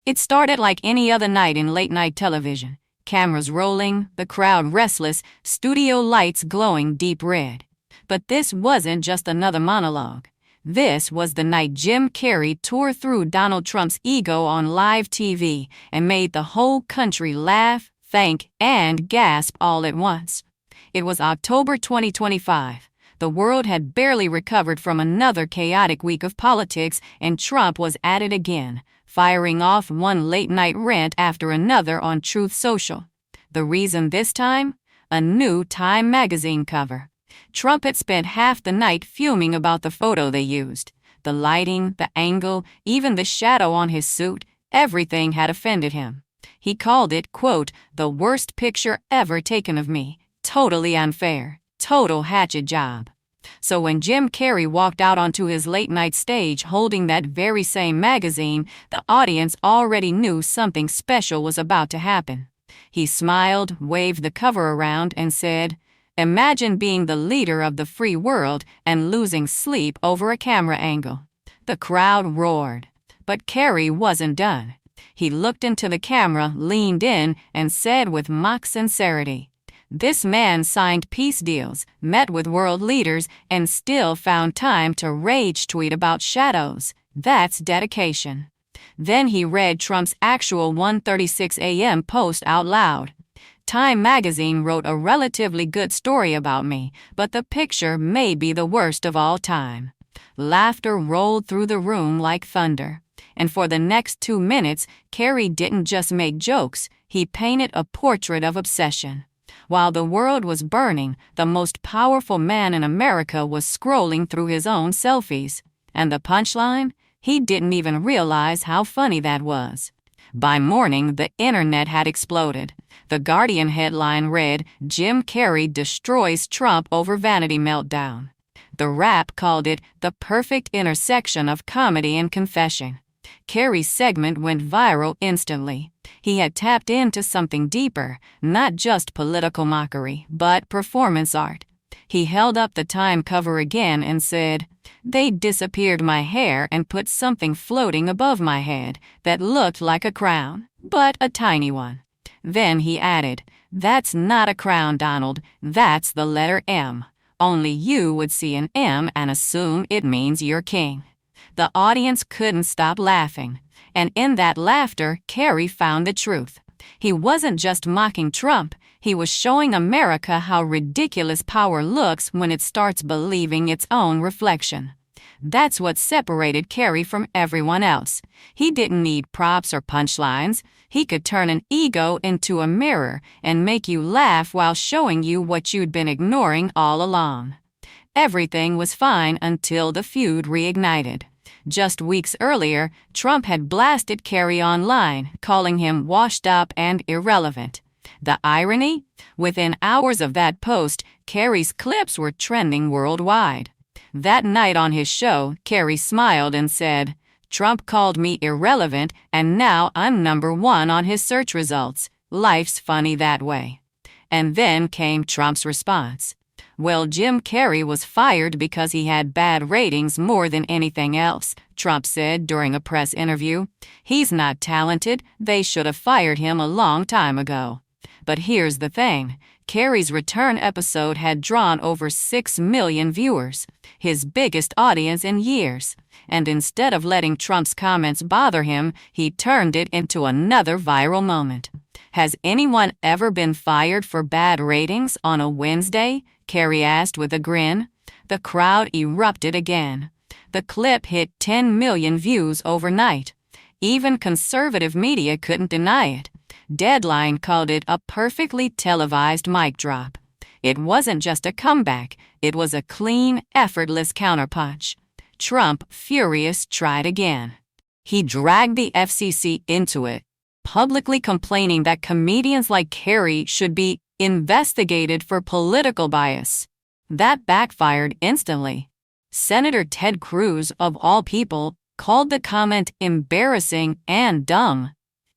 It started like any other night in late-night television. Cameras rolling, the crowd restless, studio lights glowing deep red. But this wasn't just another monologue. This was the night Jim Carrey tore through Donald Trump's ego on live TV and made the whole country laugh, thank, and gasp all at once. It was October 2025. The world had barely recovered from another chaotic week of politics, and Trump was at it again, firing off one late-night rant after another on Truth Social. The reason this time? A new Time magazine cover. Trump had spent half the night fuming about the photo they used. The lighting, the angle, even the shadow on his suit, everything had offended him. He called it, quote, "the worst picture ever taken of me. Totally unfair. Total hatchet job." So when Jim Carrey walked out onto his late-night stage holding that very same magazine, the audience already knew something special was about to happen. He smiled, waved the cover around, and said, "Imagine being the leader of the free world and losing sleep over a camera angle." The crowd roared. But Carrey wasn't done. He looked into the camera, leaned in, and said with mock sincerity, "This man signed peace deals, met with world leaders, and still found time to rage tweet about shadows. That's dedication." Then he read Trump's actual 1:36 a.m. post out loud. "Time magazine wrote a relatively good story about me, but the picture may be the worst of all time." Laughter rolled through the room like thunder. And for the next 2 minutes, Carrey didn't just make jokes, he painted a portrait of obsession. While the world was burning, the most powerful man in America was scrolling through his own selfies. And the punchline? He didn't even realize how funny that was. By morning, the internet had exploded. The Guardian headline read, "Jim Carrey destroys Trump over vanity meltdown." The Wrap called it the perfect intersection of comedy and confession. Carrey's segment went viral instantly. He had tapped into something deeper, not just political mockery, but performance art. He held up the Time cover again and said, "They disappeared my hair and put something floating above my head that looked like a crown, but a tiny one." Then he added, "That's not a crown, Donald, that's the letter M. Only you would see an M and assume it means you're king." The audience couldn't stop laughing. And in that laughter, Carrey found the truth. He wasn't just mocking Trump, he was showing America how ridiculous power looks when it starts believing its own reflection. That's what separated Carrey from everyone else. He didn't need props or punchlines. He could turn an ego into a mirror and make you laugh while showing you what you'd been ignoring all along. Everything was fine until the feud reignited. Just weeks earlier, Trump had blasted Carrey online, calling him washed up and irrelevant. The irony? Within hours of that post, Carrey's clips were trending worldwide. That night on his show, Carrey smiled and said, "Trump called me irrelevant, and now I'm #1 on his search results. Life's funny that way." And then came Trump's response. "Well, Jim Carrey was fired because he had bad ratings more than anything else," Trump said during a press interview. "He's not talented. They should have fired him a long time ago." But here's the thing. Carrey's return episode had drawn over 6 million viewers, his biggest audience in years. And instead of letting Trump's comments bother him, he turned it into another viral moment. "Has anyone ever been fired for bad ratings on a Wednesday?" Carrey asked with a grin. The crowd erupted again. The clip hit 10 million views overnight. Even conservative media couldn't deny it. Deadline called it a perfectly televised mic drop. It wasn't just a comeback, it was a clean, effortless counterpunch. Trump, furious, tried again. He dragged the FCC into it, publicly complaining that comedians like Carrey should be investigated for political bias. That backfired instantly. Senator Ted Cruz, of all people, called the comment embarrassing and dumb.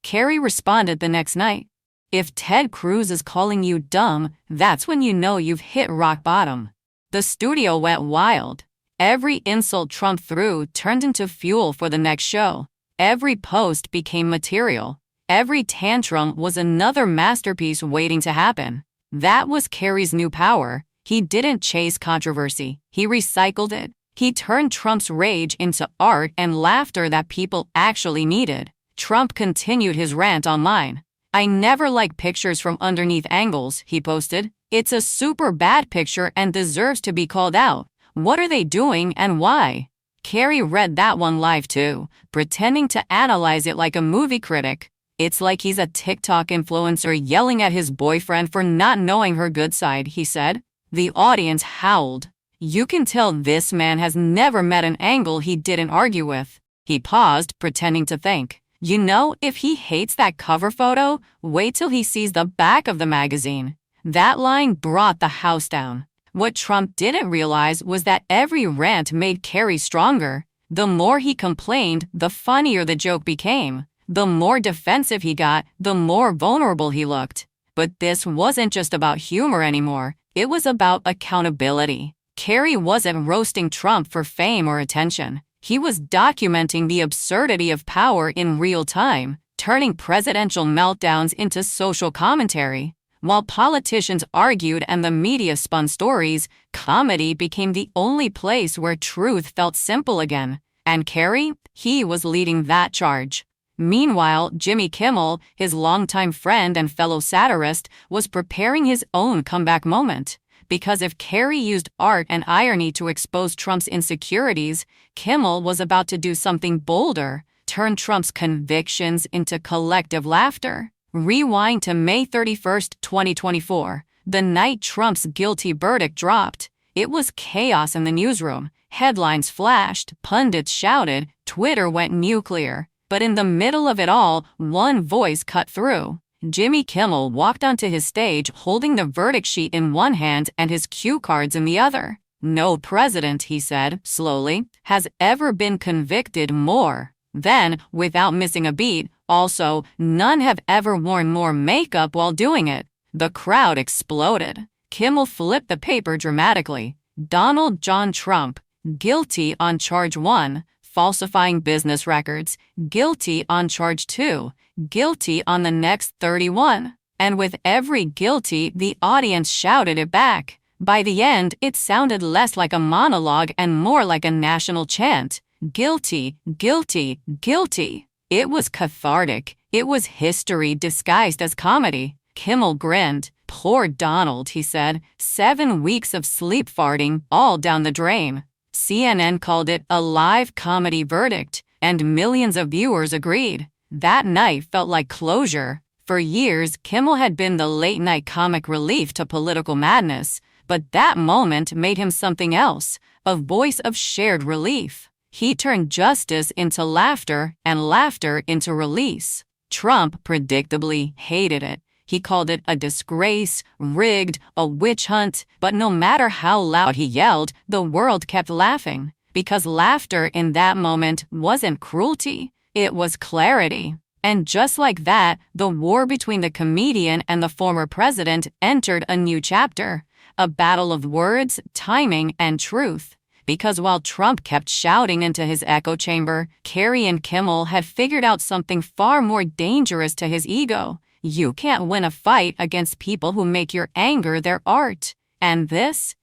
Carrey responded the next night, "If Ted Cruz is calling you dumb, that's when you know you've hit rock bottom." The studio went wild. Every insult Trump threw turned into fuel for the next show. Every post became material. Every tantrum was another masterpiece waiting to happen. That was Carrey's new power. He didn't chase controversy. He recycled it. He turned Trump's rage into art and laughter that people actually needed. Trump continued his rant online. "I never like pictures from underneath angles," he posted. "It's a super bad picture and deserves to be called out. What are they doing and why?" Carrey read that one live too, pretending to analyze it like a movie critic. "It's like he's a TikTok influencer yelling at his boyfriend for not knowing her good side," he said. The audience howled. "You can tell this man has never met an angle he didn't argue with." He paused, pretending to think. "You know, if he hates that cover photo, wait till he sees the back of the magazine." That line brought the house down. What Trump didn't realize was that every rant made Carrey stronger. The more he complained, the funnier the joke became. The more defensive he got, the more vulnerable he looked. But this wasn't just about humor anymore. It was about accountability. Carrey wasn't roasting Trump for fame or attention. He was documenting the absurdity of power in real time, turning presidential meltdowns into social commentary. While politicians argued and the media spun stories, comedy became the only place where truth felt simple again. And Carrey, he was leading that charge. Meanwhile, Jimmy Kimmel, his longtime friend and fellow satirist, was preparing his own comeback moment. Because if Carrey used art and irony to expose Trump's insecurities, Kimmel was about to do something bolder, turn Trump's convictions into collective laughter. Rewind to May 31st, 2024, the night Trump's guilty verdict dropped. It was chaos in the newsroom. Headlines flashed, pundits shouted, Twitter went nuclear. But in the middle of it all, one voice cut through. Jimmy Kimmel walked onto his stage holding the verdict sheet in one hand and his cue cards in the other. "No president," he said, slowly, "has ever been convicted more." Then, without missing a beat, also, "None have ever worn more makeup while doing it." The crowd exploded. Kimmel flipped the paper dramatically. Donald John Trump, guilty on charge 1, falsifying business records, guilty on charge 2, guilty on the next 31. And with every guilty, the audience shouted it back. By the end, it sounded less like a monologue and more like a national chant. Guilty, guilty, guilty. It was cathartic. It was history disguised as comedy. Kimmel grinned. "Poor Donald," he said. 7 weeks of sleep farting, all down the drain. CNN called it a live comedy verdict, and millions of viewers agreed. That night felt like closure. For years, Kimmel had been the late-night comic relief to political madness, but that moment made him something else, a voice of shared relief. He turned justice into laughter and laughter into release. Trump predictably hated it. He called it a disgrace, rigged, a witch hunt, but no matter how loud he yelled, the world kept laughing. Because laughter in that moment wasn't cruelty, it was clarity. And just like that, the war between the comedian and the former president entered a new chapter, a battle of words, timing, and truth. Because while Trump kept shouting into his echo chamber, Carrey and Kimmel had figured out something far more dangerous to his ego. You can't win a fight against people who make your anger their art. And this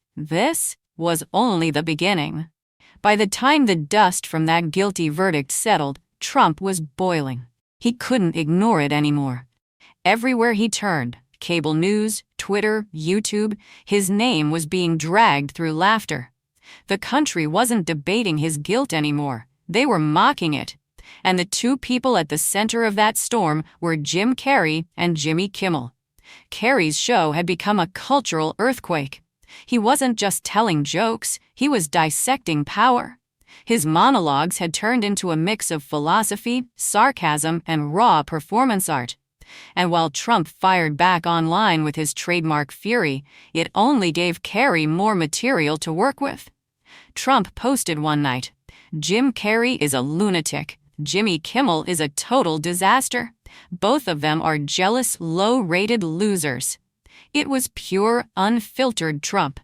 was only the beginning. By the time the dust from that guilty verdict settled, Trump was boiling. He couldn't ignore it anymore. Everywhere he turned, cable news, Twitter, YouTube, his name was being dragged through laughter. The country wasn't debating his guilt anymore. They were mocking it. And the two people at the center of that storm were Jim Carrey and Jimmy Kimmel. Carrey's show had become a cultural earthquake. He wasn't just telling jokes, he was dissecting power. His monologues had turned into a mix of philosophy, sarcasm, and raw performance art. And while Trump fired back online with his trademark fury, it only gave Carrey more material to work with. Trump posted one night, "Jim Carrey is a lunatic. Jimmy Kimmel is a total disaster. Both of them are jealous, low-rated losers." It was pure, unfiltered Trump.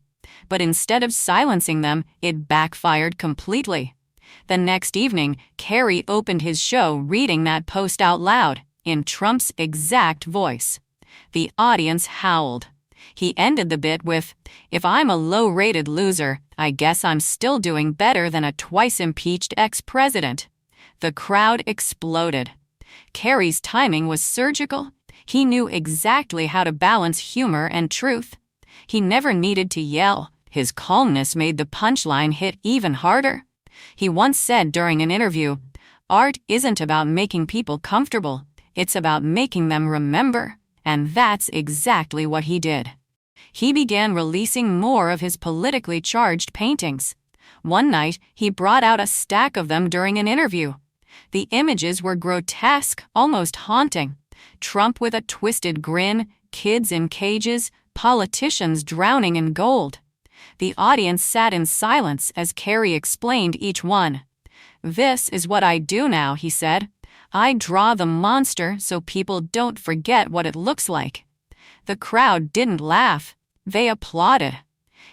But instead of silencing them, it backfired completely. The next evening, Carrey opened his show reading that post out loud, in Trump's exact voice. The audience howled. He ended the bit with, "If I'm a low-rated loser, I guess I'm still doing better than a twice-impeached ex-president." The crowd exploded. Carrey's timing was surgical. He knew exactly how to balance humor and truth. He never needed to yell. His calmness made the punchline hit even harder. He once said during an interview, "Art isn't about making people comfortable. It's about making them remember." And that's exactly what he did. He began releasing more of his politically charged paintings. One night, he brought out a stack of them during an interview. The images were grotesque, almost haunting. Trump with a twisted grin, kids in cages, politicians drowning in gold. The audience sat in silence as Carrey explained each one. "This is what I do now," he said. "I draw the monster so people don't forget what it looks like." The crowd didn't laugh. They applauded.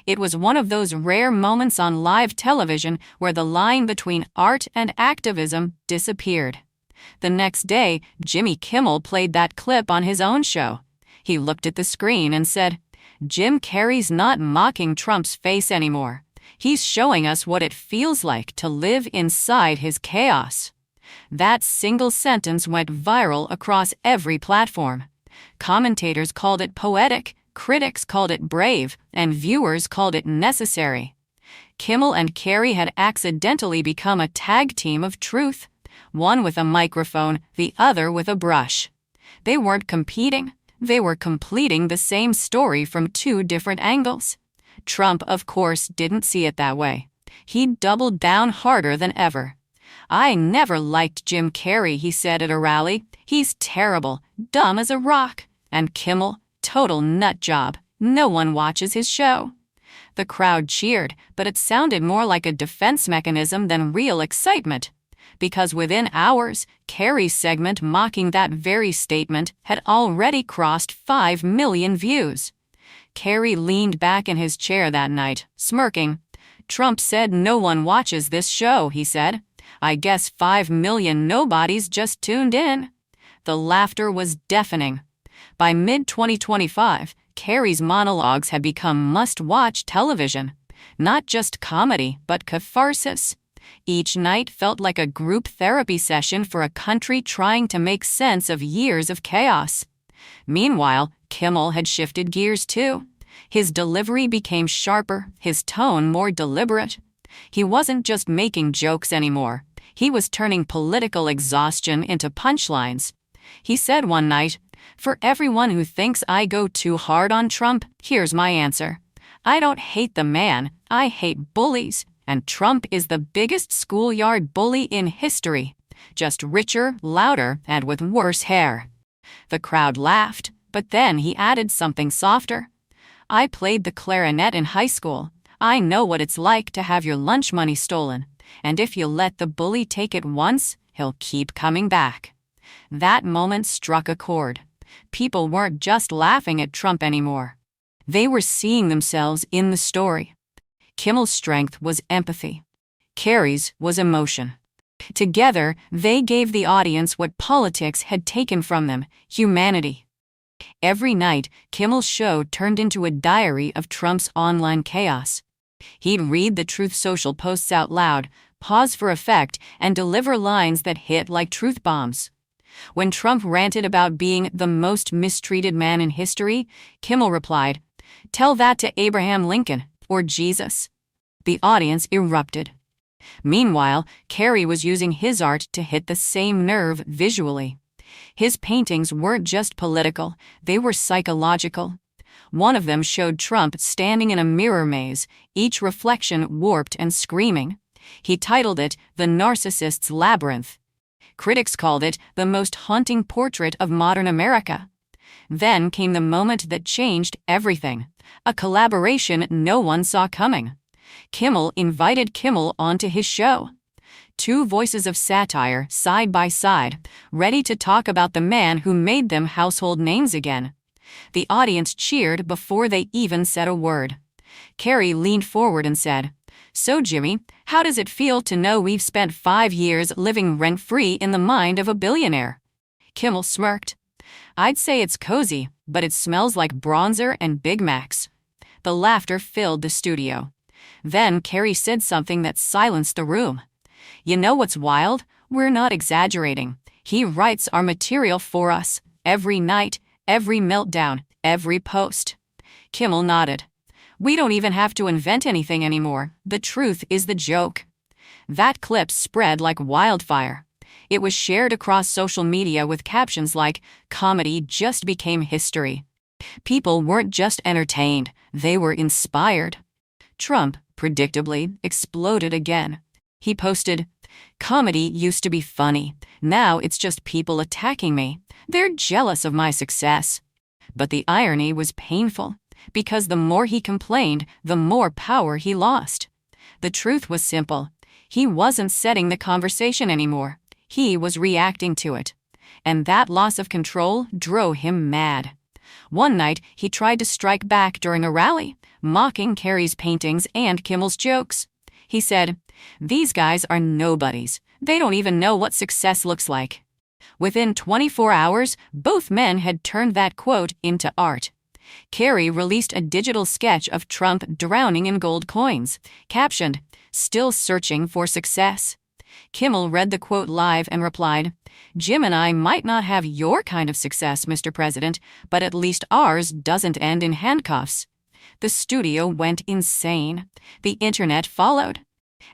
It was one of those rare moments on live television where the line between art and activism disappeared. The next day, Jimmy Kimmel played that clip on his own show. He looked at the screen and said, "Jim Carrey's not mocking Trump's face anymore. He's showing us what it feels like to live inside his chaos." That single sentence went viral across every platform. Commentators called it poetic, critics called it brave, and viewers called it necessary. Kimmel and Carrey had accidentally become a tag team of truth, one with a microphone, the other with a brush. They weren't competing, they were completing the same story from two different angles. Trump, of course, didn't see it that way. He doubled down harder than ever. "I never liked Jim Carrey," he said at a rally. "He's terrible, dumb as a rock." And Kimmel, "Total nut job. No one watches his show." The crowd cheered, but it sounded more like a defense mechanism than real excitement. Because within hours, Carrey's segment mocking that very statement had already crossed 5 million views. Carrey leaned back in his chair that night, smirking. "Trump said no one watches this show," he said. "I guess 5 million nobodies just tuned in." The laughter was deafening. By mid-2025, Carrey's monologues had become must-watch television. Not just comedy, but catharsis. Each night felt like a group therapy session for a country trying to make sense of years of chaos. Meanwhile, Kimmel had shifted gears too. His delivery became sharper, his tone more deliberate. He wasn't just making jokes anymore. He was turning political exhaustion into punchlines. He said one night, "For everyone who thinks I go too hard on Trump, here's my answer. I don't hate the man, I hate bullies, and Trump is the biggest schoolyard bully in history. Just richer, louder, and with worse hair." The crowd laughed, but then he added something softer. "I played the clarinet in high school. I know what it's like to have your lunch money stolen. And if you let the bully take it once, he'll keep coming back." That moment struck a chord. People weren't just laughing at Trump anymore. They were seeing themselves in the story. Kimmel's strength was empathy. Carrey's was emotion. Together, they gave the audience what politics had taken from them, humanity. Every night, Kimmel's show turned into a diary of Trump's online chaos. He'd read the Truth Social posts out loud, pause for effect, and deliver lines that hit like truth bombs. When Trump ranted about being the most mistreated man in history, Kimmel replied, "Tell that to Abraham Lincoln, or Jesus." The audience erupted. Meanwhile, Carrey was using his art to hit the same nerve visually. His paintings weren't just political, they were psychological. One of them showed Trump standing in a mirror maze, each reflection warped and screaming. He titled it "The Narcissist's Labyrinth." Critics called it the most haunting portrait of modern America. Then came the moment that changed everything, a collaboration no one saw coming. Kimmel invited Kimmel onto his show. Two voices of satire side by side, ready to talk about the man who made them household names again. The audience cheered before they even said a word. Carrey leaned forward and said, So, Jimmy, how does it feel to know we've spent 5 years living rent-free in the mind of a billionaire? Kimmel smirked. I'd say it's cozy, but it smells like bronzer and Big Macs. The laughter filled the studio. Then Carrey said something that silenced the room. You know what's wild? We're not exaggerating. He writes our material for us, every night, every meltdown, every post. Kimmel nodded. We don't even have to invent anything anymore. The truth is the joke. That clip spread like wildfire. It was shared across social media with captions like, "Comedy just became history." People weren't just entertained, they were inspired. Trump, predictably, exploded again. He posted, "Comedy used to be funny. Now it's just people attacking me. They're jealous of my success." But the irony was painful, because the more he complained, the more power he lost. The truth was simple. He wasn't setting the conversation anymore. He was reacting to it. And that loss of control drove him mad. One night, he tried to strike back during a rally, mocking Carrey's paintings and Kimmel's jokes. He said, "These guys are nobodies. They don't even know what success looks like." Within 24 hours, both men had turned that quote into art. Carrey released a digital sketch of Trump drowning in gold coins, captioned, "Still searching for success." Kimmel read the quote live and replied, "Jim and I might not have your kind of success, Mr. President, but at least ours doesn't end in handcuffs." The studio went insane. The internet followed.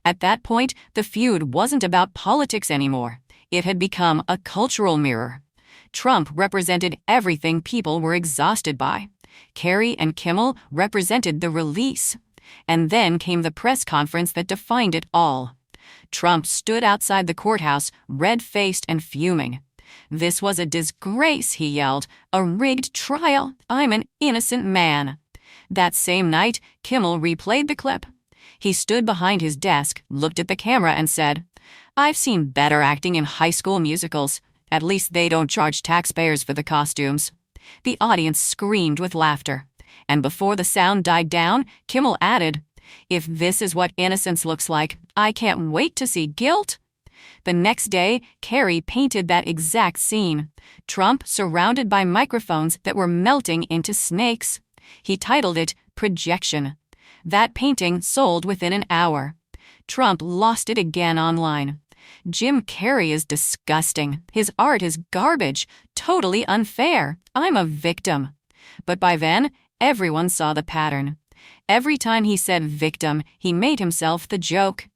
At that point, the feud wasn't about politics anymore. It had become a cultural mirror. Trump represented everything people were exhausted by. Carrey and Kimmel represented the release. And then came the press conference that defined it all. Trump stood outside the courthouse, red-faced and fuming. "This was a disgrace," he yelled. "A rigged trial. I'm an innocent man." That same night, Kimmel replayed the clip. He stood behind his desk, looked at the camera and said, "I've seen better acting in high school musicals. At least they don't charge taxpayers for the costumes." The audience screamed with laughter. And before the sound died down, Kimmel added, "If this is what innocence looks like, I can't wait to see guilt." The next day, Carrey painted that exact scene. Trump surrounded by microphones that were melting into snakes. He titled it "Projection." That painting sold within an hour. Trump lost it again online. "Jim Carrey is disgusting. His art is garbage. Totally unfair. I'm a victim." But by then, everyone saw the pattern. Every time he said victim, he made himself the joke.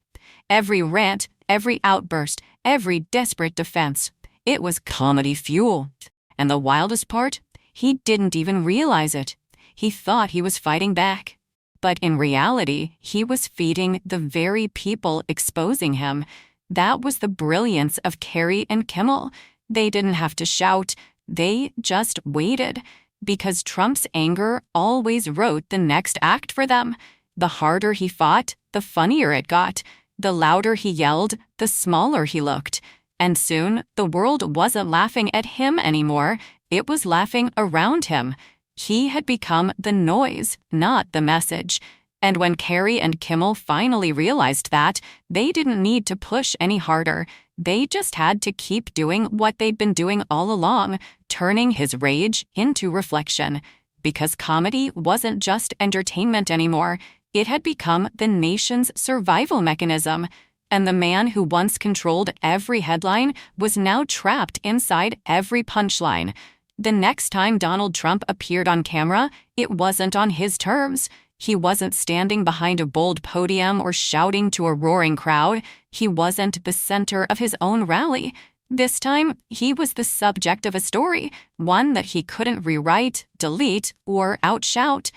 Every rant, every outburst, every desperate defense, it was comedy fuel. And the wildest part? He didn't even realize it. He thought he was fighting back. But in reality, he was feeding the very people exposing him. That was the brilliance of Carrey and Kimmel. They didn't have to shout. They just waited. Because Trump's anger always wrote the next act for them. The harder he fought, the funnier it got. The louder he yelled, the smaller he looked. And soon, the world wasn't laughing at him anymore. It was laughing around him. He had become the noise, not the message. And when Carrey and Kimmel finally realized that, they didn't need to push any harder. They just had to keep doing what they'd been doing all along, turning his rage into reflection. Because comedy wasn't just entertainment anymore. It had become the nation's survival mechanism. And the man who once controlled every headline was now trapped inside every punchline. The next time Donald Trump appeared on camera, it wasn't on his terms. He wasn't standing behind a bold podium or shouting to a roaring crowd. He wasn't the center of his own rally. This time, he was the subject of a story, one that he couldn't rewrite, delete, or outshout.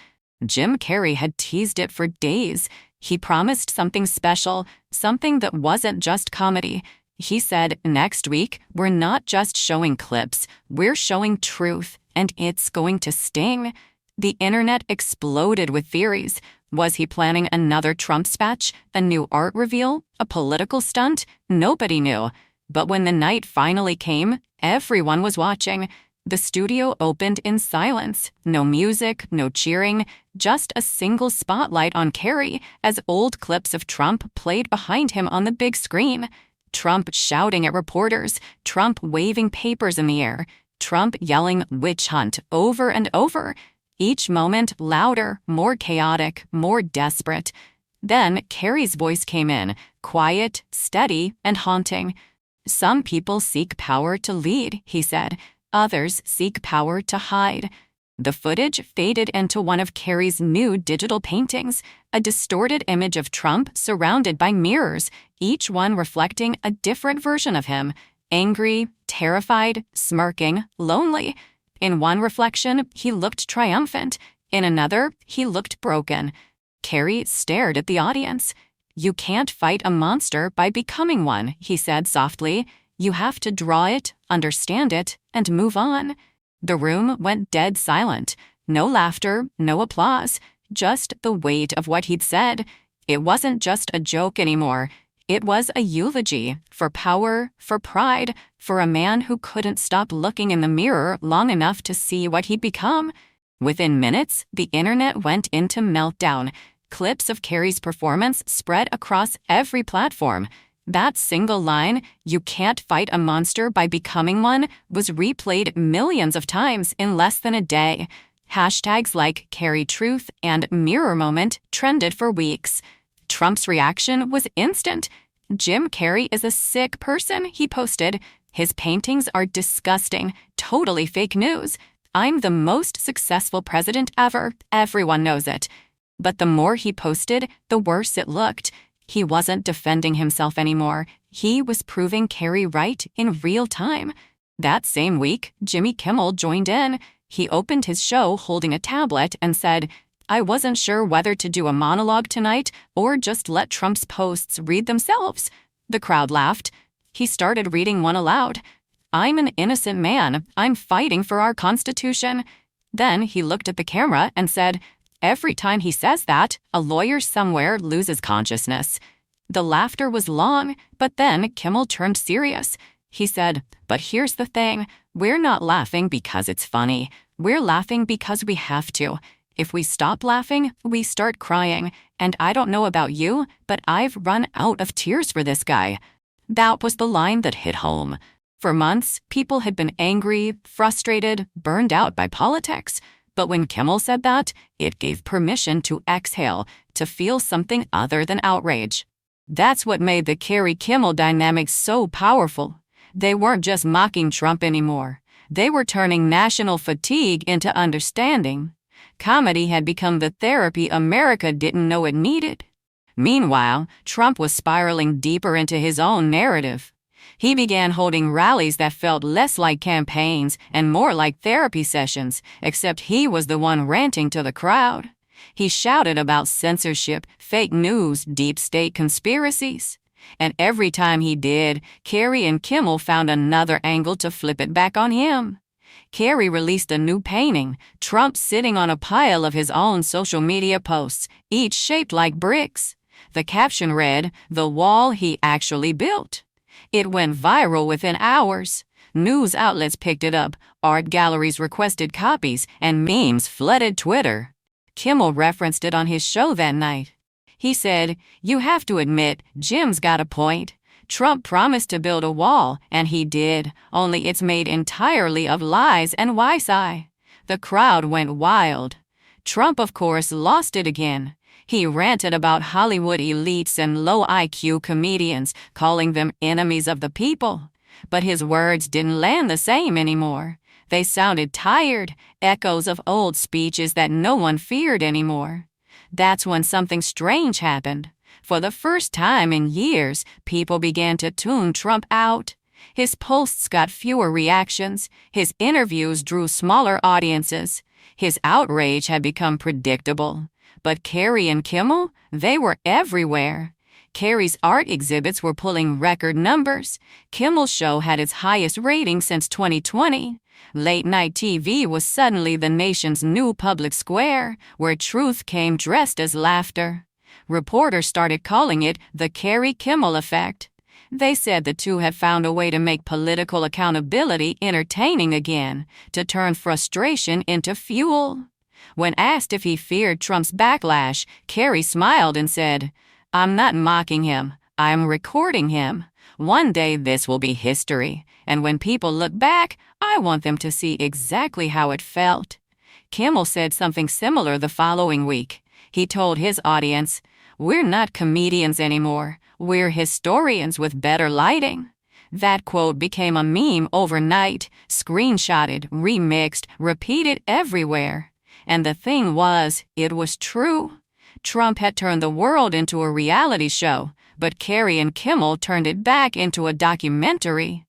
Jim Carrey had teased it for days. He promised something special, something that wasn't just comedy. He said, "Next week, we're not just showing clips, we're showing truth, and it's going to sting." The internet exploded with theories. Was he planning another Trump speech, a new art reveal, a political stunt? Nobody knew. But when the night finally came, everyone was watching. The studio opened in silence. No music, no cheering, just a single spotlight on Carrey as old clips of Trump played behind him on the big screen. Trump shouting at reporters, Trump waving papers in the air, Trump yelling "witch hunt" over and over, each moment louder, more chaotic, more desperate. Then Carrey's voice came in, quiet, steady, and haunting. "Some people seek power to lead," he said. "Others seek power to hide." The footage faded into one of Carrey's new digital paintings, a distorted image of Trump surrounded by mirrors, each one reflecting a different version of him: angry, terrified, smirking, lonely. In one reflection, he looked triumphant. In another, he looked broken. Carrey stared at the audience. "You can't fight a monster by becoming one," he said softly. "You have to draw it, understand it, and move on." The room went dead silent. No laughter, no applause, just the weight of what he'd said. It wasn't just a joke anymore. It was a eulogy for power, for pride, for a man who couldn't stop looking in the mirror long enough to see what he'd become. Within minutes, the internet went into meltdown. Clips of Carrey's performance spread across every platform. That single line, "You can't fight a monster by becoming one," was replayed millions of times in less than a day. Hashtags like Carrey Truth and Mirror Moment trended for weeks. Trump's reaction was instant. "Jim Carrey is a sick person," he posted. "His paintings are disgusting, totally fake news. I'm the most successful president ever. Everyone knows it." But the more he posted, the worse it looked. He wasn't defending himself anymore. He was proving Carrey right in real time. That same week, Jimmy Kimmel joined in. He opened his show holding a tablet and said, "I wasn't sure whether to do a monologue tonight or just let Trump's posts read themselves." The crowd laughed. He started reading one aloud. "I'm an innocent man. I'm fighting for our Constitution." Then he looked at the camera and said, "Every time he says that, a lawyer somewhere loses consciousness." The laughter was long, but then Kimmel turned serious. He said, "But here's the thing. We're not laughing because it's funny. We're laughing because we have to. If we stop laughing, we start crying. And I don't know about you, but I've run out of tears for this guy." That was the line that hit home. For months, people had been angry, frustrated, burned out by politics. But when Kimmel said that, it gave permission to exhale, to feel something other than outrage. That's what made the Carrey-Kimmel dynamic so powerful. They weren't just mocking Trump anymore. They were turning national fatigue into understanding. Comedy had become the therapy America didn't know it needed. Meanwhile, Trump was spiraling deeper into his own narrative. He began holding rallies that felt less like campaigns and more like therapy sessions, except he was the one ranting to the crowd. He shouted about censorship, fake news, deep state conspiracies. And every time he did, Carrey and Kimmel found another angle to flip it back on him. Carrey released a new painting, Trump sitting on a pile of his own social media posts, each shaped like bricks. The caption read, "The wall he actually built." It went viral within hours. News outlets picked it up, art galleries requested copies, and memes flooded Twitter. Kimmel referenced it on his show that night. He said, "You have to admit, Jim's got a point. Trump promised to build a wall, and he did, only it's made entirely of lies and wi-fi." The crowd went wild. Trump, of course, lost it again. He ranted about Hollywood elites and low IQ comedians, calling them enemies of the people. But his words didn't land the same anymore. They sounded tired, echoes of old speeches that no one feared anymore. That's when something strange happened. For the first time in years, people began to tune Trump out. His posts got fewer reactions. His interviews drew smaller audiences. His outrage had become predictable. But Carrey and Kimmel, they were everywhere. Carrey's art exhibits were pulling record numbers. Kimmel's show had its highest rating since 2020. Late-night TV was suddenly the nation's new public square, where truth came dressed as laughter. Reporters started calling it the Carrey-Kimmel effect. They said the two had found a way to make political accountability entertaining again, to turn frustration into fuel. When asked if he feared Trump's backlash, Carrey smiled and said, "I'm not mocking him, I'm recording him. One day this will be history, and when people look back, I want them to see exactly how it felt." Kimmel said something similar the following week. He told his audience, "We're not comedians anymore, we're historians with better lighting." That quote became a meme overnight, screenshotted, remixed, repeated everywhere. And the thing was, it was true. Trump had turned the world into a reality show, but Carrey and Kimmel turned it back into a documentary.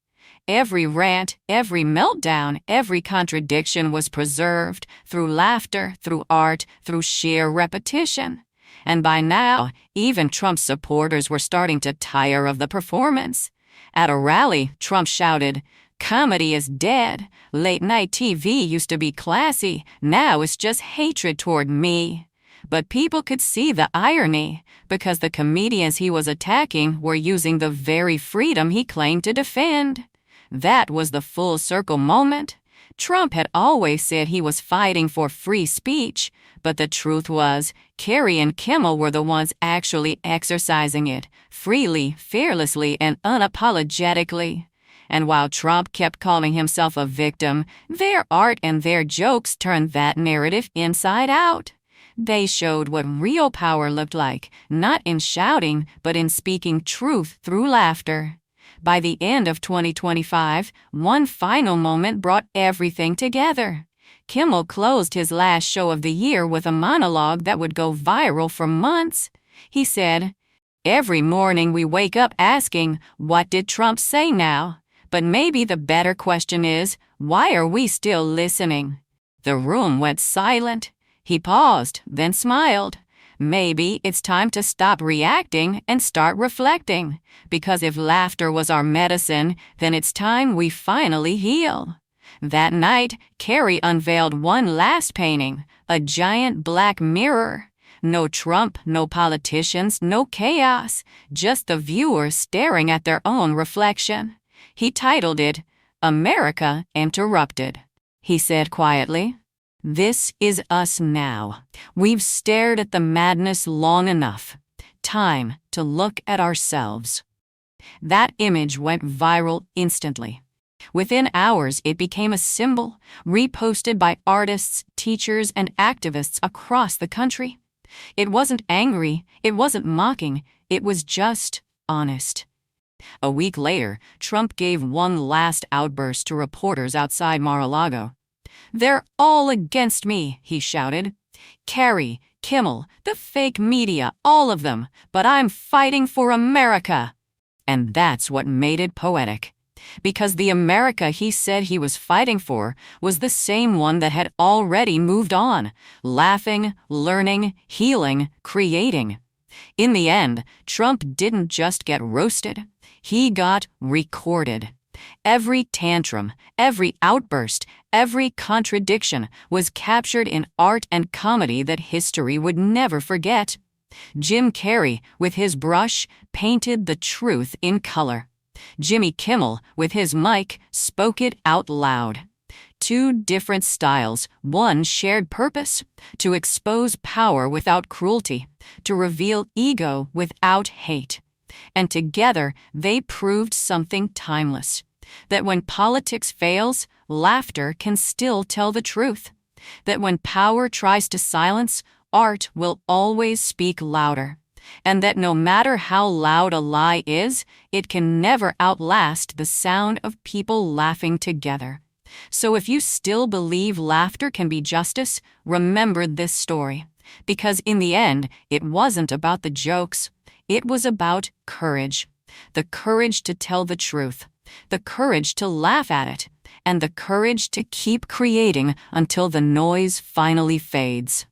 Every rant, every meltdown, every contradiction was preserved through laughter, through art, through sheer repetition. And by now, even Trump's supporters were starting to tire of the performance. At a rally, Trump shouted, "Comedy is dead. Late-night TV used to be classy. Now it's just hatred toward me." But people could see the irony, because the comedians he was attacking were using the very freedom he claimed to defend. That was the full circle moment. Trump had always said he was fighting for free speech, but the truth was, Carrey and Kimmel were the ones actually exercising it, freely, fearlessly, and unapologetically. And while Trump kept calling himself a victim, their art and their jokes turned that narrative inside out. They showed what real power looked like, not in shouting, but in speaking truth through laughter. By the end of 2025, one final moment brought everything together. Kimmel closed his last show of the year with a monologue that would go viral for months. He said, "Every morning we wake up asking, what did Trump say now? But maybe the better question is, why are we still listening?" The room went silent. He paused, then smiled. Maybe it's time to stop reacting and start reflecting, because if laughter was our medicine, then it's time we finally heal. That night, Carrey unveiled one last painting, a giant black mirror. No Trump, no politicians, no chaos, just the viewers staring at their own reflection. He titled it, "America Interrupted." He said quietly, "This is us now. We've stared at the madness long enough. Time to look at ourselves." That image went viral instantly. Within hours, it became a symbol, reposted by artists, teachers, and activists across the country. It wasn't angry, it wasn't mocking, it was just honest. A week later, Trump gave one last outburst to reporters outside Mar-a-Lago. "They're all against me," he shouted. "Carrey, Kimmel, the fake media, all of them, but I'm fighting for America." And that's what made it poetic. Because the America he said he was fighting for was the same one that had already moved on, laughing, learning, healing, creating. In the end, Trump didn't just get roasted, he got recorded. Every tantrum, every outburst, every contradiction was captured in art and comedy that history would never forget. Jim Carrey, with his brush, painted the truth in color. Jimmy Kimmel, with his mic, spoke it out loud. Two different styles, one shared purpose, to expose power without cruelty, to reveal ego without hate. And together, they proved something timeless. That when politics fails, laughter can still tell the truth. That when power tries to silence, art will always speak louder. And that no matter how loud a lie is, it can never outlast the sound of people laughing together. So if you still believe laughter can be justice, remember this story. Because in the end, it wasn't about the jokes. It was about courage. The courage to tell the truth. The courage to laugh at it. And the courage to keep creating until the noise finally fades.